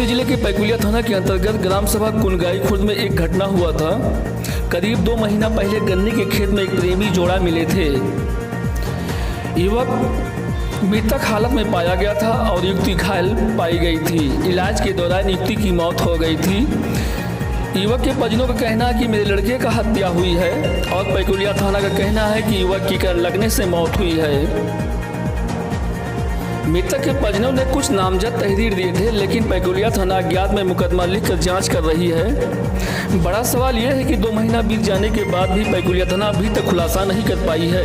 बस्ती जिले के पैकुलिया थाना के अंतर्गत ग्राम सभा कुनगाई खुर्द में एक घटना हुआ था। करीब 2 महीना पहले गन्ने के खेत में एक प्रेमी जोड़ा मिले थे। युवक मृतक हालत में पाया गया था और युवती घायल पाई गई थी। इलाज के दौरान युवती की मौत हो गई थी। युवक के परिजनों का कहना है कि मेरे लड़के का हत्या हुई है और पैकुलिया थाना का कहना है कि युवक की करंट लगने से मौत हुई है। मृतक के परिजनों ने कुछ नामजद तहरीर दिए थे, लेकिन पैकुलिया थाना अज्ञात में मुकदमा लिखकर जांच कर रही है। बड़ा सवाल यह है कि 2 महीना बीत जाने के बाद भी पैकुलिया थाना अभी तक खुलासा नहीं कर पाई है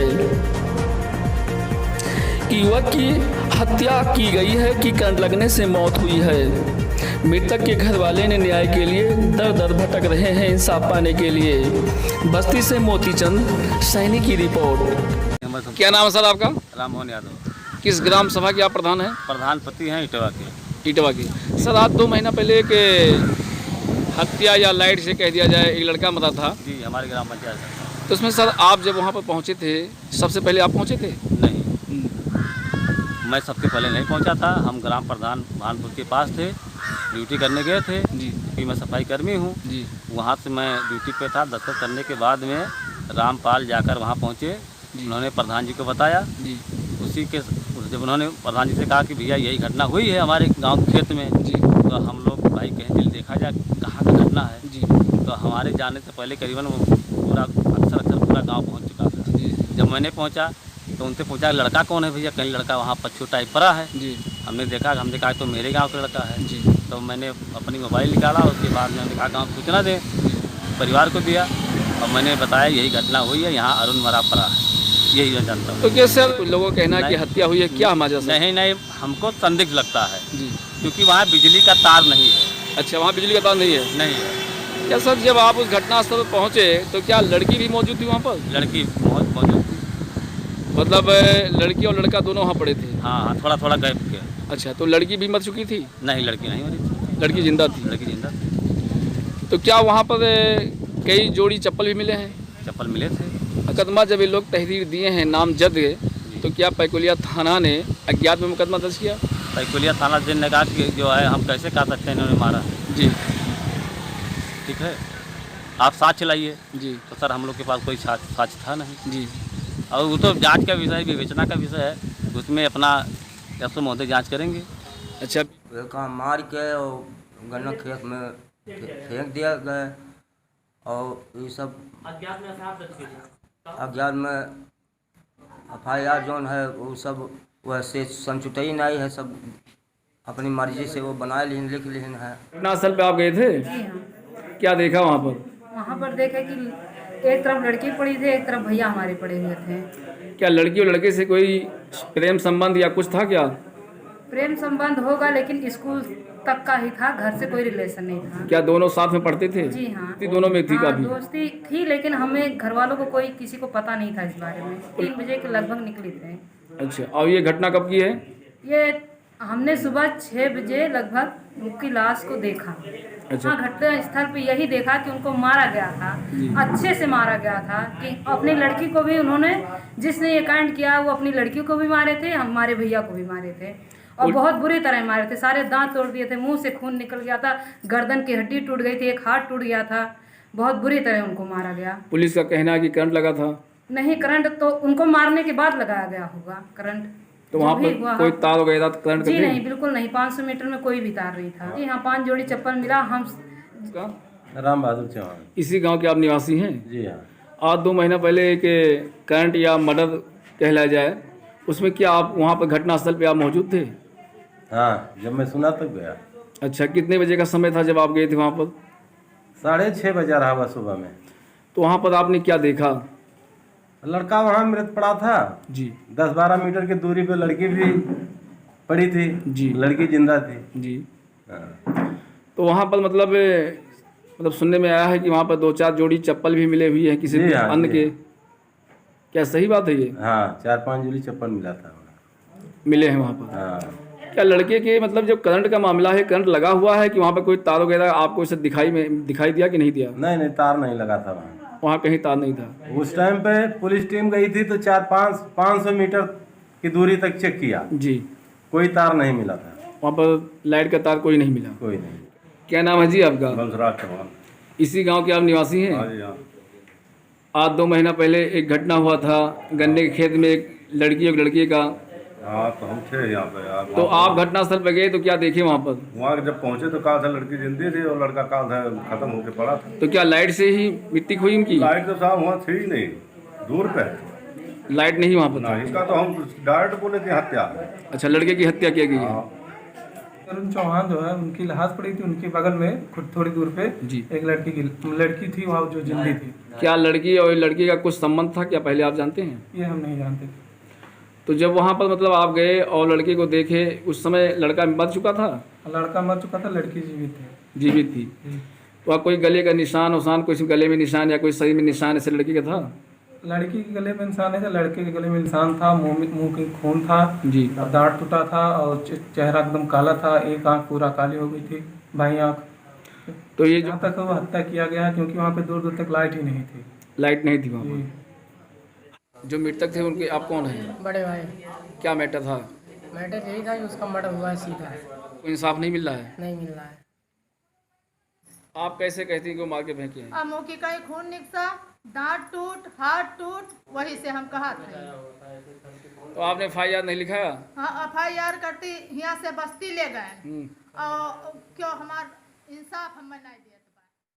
कि युवक की हत्या की गई है कि करंट लगने से मौत हुई है। मृतक के घर वाले ने न्याय के लिए दर दर भटक रहे हैं इंसाफ पाने के लिए। बस्ती से मोतीचंद सैनी की रिपोर्ट। क्या नाम है सर आपका? राम मोहन यादव। किस ग्राम सभा के आप प्रधान हैं? प्रधानपति हैं इटवा के। इटवा की। सर आज 2 महीना पहले एक हत्या या लाइट से कह दिया जाए एक लड़का मरा था जी, हमारे ग्राम पंचायत का। तो उसमें सर आप जब वहाँ पर पहुँचे थे, सबसे पहले आप पहुँचे थे? नहीं, मैं सबसे पहले नहीं पहुंचा था। हम ग्राम प्रधान भानपुर के पास थे, ड्यूटी करने गए थे जी, क्योंकि मैं सफाई कर्मी हूँ जी। वहाँ से मैं ड्यूटी पे था। दस्तखत करने के बाद में रामपाल जाकर वहाँ पहुँचे। उन्होंने प्रधान जी को बताया जी। उसी के जब उन्होंने प्रधान जी से कहा कि भैया यही घटना हुई है हमारे गांव के खेत में जी, तो हम लोग भाई कहें चल देखा जाए कहाँ की घटना है जी। तो हमारे जाने से पहले करीबन वो पूरा अक्सर पूरा गाँव पहुँच चुका था जी। जब मैंने पहुँचा तो उनसे पूछा लड़का कौन है भैया? कहीं लड़का वहाँ पच्छू टाइप पड़ा है जी। हमने देखा तो मेरे गांव का लड़का है जी। तो मैंने अपनी मोबाइल निकाला, उसके बाद मैंने कहा गाँव सूचना दें, परिवार को दिया और मैंने बताया यही घटना हुई है, यहाँ अरुण मरा पड़ा है, यही मैं जानता हूँ। तो क्या सर लोगों का कहना है कि हत्या हुई है, क्या हमारा? नहीं, हमको संदिग्ध लगता है जी, क्योंकि वहाँ बिजली का तार नहीं है। अच्छा, वहाँ बिजली का तार नहीं है? नहीं है। क्या सर जब आप उस घटनास्थल पर पहुँचे तो क्या लड़की भी मौजूद थी वहाँ पर? लड़की मौजूद थी। मतलब लड़की और लड़का दोनों वहाँ पड़े थे? हाँ, थोड़ा गैप के। अच्छा, तो लड़की भी मर चुकी थी? नहीं, लड़की नहीं मरी थी। लड़की जिंदा थी? लड़की जिंदा थी। तो क्या वहाँ पर कई जोड़ी चप्पल भी मिले हैं? चप्पल मिले थे। मुकदमा जब ये लोग तहरीर दिए हैं नामजद के, तो क्या पैकुलिया थाना ने अज्ञात में मुकदमा दर्ज किया? पैकुलिया थाना जिन ने कहा कि जो है हम कैसे कह सकते हैं इन्होंने मारा जी। ठीक है, आप साक्ष्य लाइए जी। तो सर हम लोग के पास कोई साक्ष्य था नहीं जी। और वो तो जांच का विषय, विवेचना का विषय है, उसमें अपना एसओ महोदय जांच करेंगे। अच्छा, काम मार के और गन्ना खेत में फेंक दिया गया और ये सब अज्ञात में FIR जोन है वो सब वैसे संचुटई नहीं है, सब अपनी मर्जी से वो बनाए लिख लिखन है। घटनास्थल पे आप गए थे? क्या देखा वहाँ पर? वहाँ पर देखे कि एक तरफ लड़की पड़ी थी, एक तरफ भैया हमारे पड़े हुए थे। क्या लड़की और लड़के से कोई प्रेम संबंध या कुछ था क्या? प्रेम संबंध होगा लेकिन स्कूल तक का ही था, घर से कोई रिलेशन नहीं था। क्या दोनों साथ में पढ़ते थे? जी हाँ, दोनों में थी हाँ, काफी दोस्ती थी, लेकिन हमें घर वालों को कोई किसी को पता नहीं था इस बारे में। 3 बजे के लगभग निकले थे। अच्छा, और ये घटना कब की है? ये हमने सुबह 6 बजे लगभग उनकी लाश को देखा। अच्छा। हाँ, घटना स्थल पे यही देखा कि उनको मारा गया था, अच्छे से मारा गया था कि अपनी लड़की को भी उन्होंने, जिसने ये कांड किया वो अपनी लड़की को भी मारे थे, हमारे भैया को भी मारे थे और बहुत बुरी तरह मारे थे। सारे दांत तोड़ दिए थे, मुंह से खून निकल गया था, गर्दन की हड्डी टूट गई थी, एक हाथ टूट गया था, बहुत बुरी तरह उनको मारा गया। पुलिस का कहना है कि करंट लगा था? नहीं, करंट तो उनको मारने के बाद लगाया गया होगा करंट। तो वहाँ पर कोई तार वगैरह करंट? जी नहीं, बिल्कुल नहीं, 500 मीटर में कोई भी तार नहीं था। जी हाँ, 5 जोड़ी चप्पल मिला। हम राम बहादुर चौहान। इसी गांव के आप निवासी हैं? जी हाँ। आज 2 महीना पहले एक करंट या मर्डर कहलाया जाए, उसमें क्या आप वहाँ पर घटनास्थल पे आप मौजूद थे? हाँ, जब मैं सुना तब गया। अच्छा, कितने बजे का समय था जब आप गए थे वहाँ पर? 6:30 बजा रहा हुआ सुबह में। तो वहाँ पर आपने क्या देखा? लड़का वहाँ मृत पड़ा था जी। 10-12 मीटर की दूरी पे लड़की भी पड़ी थी जी। लड़की जिंदा थी जी। हाँ। तो वहाँ पर मतलब सुनने में आया है कि वहाँ पर 2-4 जोड़ी चप्पल भी मिले हुई है किसी हाँ, अन्य के, क्या सही बात है ये? हाँ, 4-5 जोड़ी चप्पल मिला था मिले हैं वहाँ पर? हाँ। क्या लड़के के मतलब जब करंट का मामला है, करंट लगा हुआ है कि वहाँ पर कोई तार वगैरह आपको इसे दिखाई दिया कि नहीं दिया? नहीं, तार नहीं लगा था वहाँ कहीं तार नहीं था। उस टाइम पे पुलिस टीम गई थी तो 400-500 मीटर की दूरी तक चेक किया जी, कोई तार नहीं मिला था। वहाँ पर लाइट का तार कोई नहीं मिला? कोई नहीं। क्या नाम है जी आपका? बंसराज चौहान। इसी गांव के आप निवासी हैं? हाँ जी हाँ। आज 2 महीना पहले एक घटना हुआ था गन्ने के खेत में एक लड़की और लड़के का। हाँ तो हम थे यहाँ पे यार। तो आप घटनास्थल पर गए तो क्या देखे वहाँ पर? वहाँ जब पहुँचे तो कहा था लड़की जिंदी थी और लड़का कहा था खत्म होके पड़ा था। तो क्या लाइट से ही मृत्यु हुई उनकी? लाइट तो साहब वहाँ थी ही नहीं, दूर पे है। लाइट नहीं वहाँ पर ना था? इसका तो हम डायरेक्ट बोले कि हत्या है। अच्छा, लड़के की हत्या की गई है। हाँ। अरुण चौहान जो है उनकी लाश पड़ी थी, उनके बगल में खुद थोड़ी दूर पे जी। एक लड़की थी वहाँ जो जिंदी थी। क्या लड़की और लड़के का कुछ संबंध था क्या, पहले आप जानते हैं? ये हम नहीं जानते थे। तो जब वहाँ पर मतलब आप गए और लड़के को देखे उस समय लड़का मर चुका था? लड़का मर चुका था, लड़की जीवित है। जीवित थी। वहाँ कोई गले का निशान उशान, कुछ गले में निशान या कोई शरीर में निशान ऐसे लड़के का था? लड़की के गले में निशान है, लड़के के गले में निशान था, मुंह के खून था जी। और दांत टूटा था और चेहरा एकदम काला था, एक आंख पूरा काली हो गई थी, बाई आंख। तो ये जो यहाँ तक वो हत्या किया गया है क्योंकि वहाँ पे दूर दूर तक लाइट ही नहीं थी। लाइट नहीं थी वहाँ जी। पर। जो मृतक थे उनके आप कौन हैं? बड़े भाई। क्या मैटर था? मैटर यही था कि उसका मर्डर हुआ है सीधा। कोई इंसाफ नहीं मिल रहा है? नहीं मिल रहा है। आप कैसे कहती हैं कि वो मार के फेंके हैं? अब मौके का ही खून निकसा, दांत टूट, हाथ टूट, वही से हम कहा थे। तो आपने FIR नहीं लिखाया? हाँ FIR करती यहाँ से बस्ती ले गए और क्यों हमार इंसाफ हम नहीं दिया।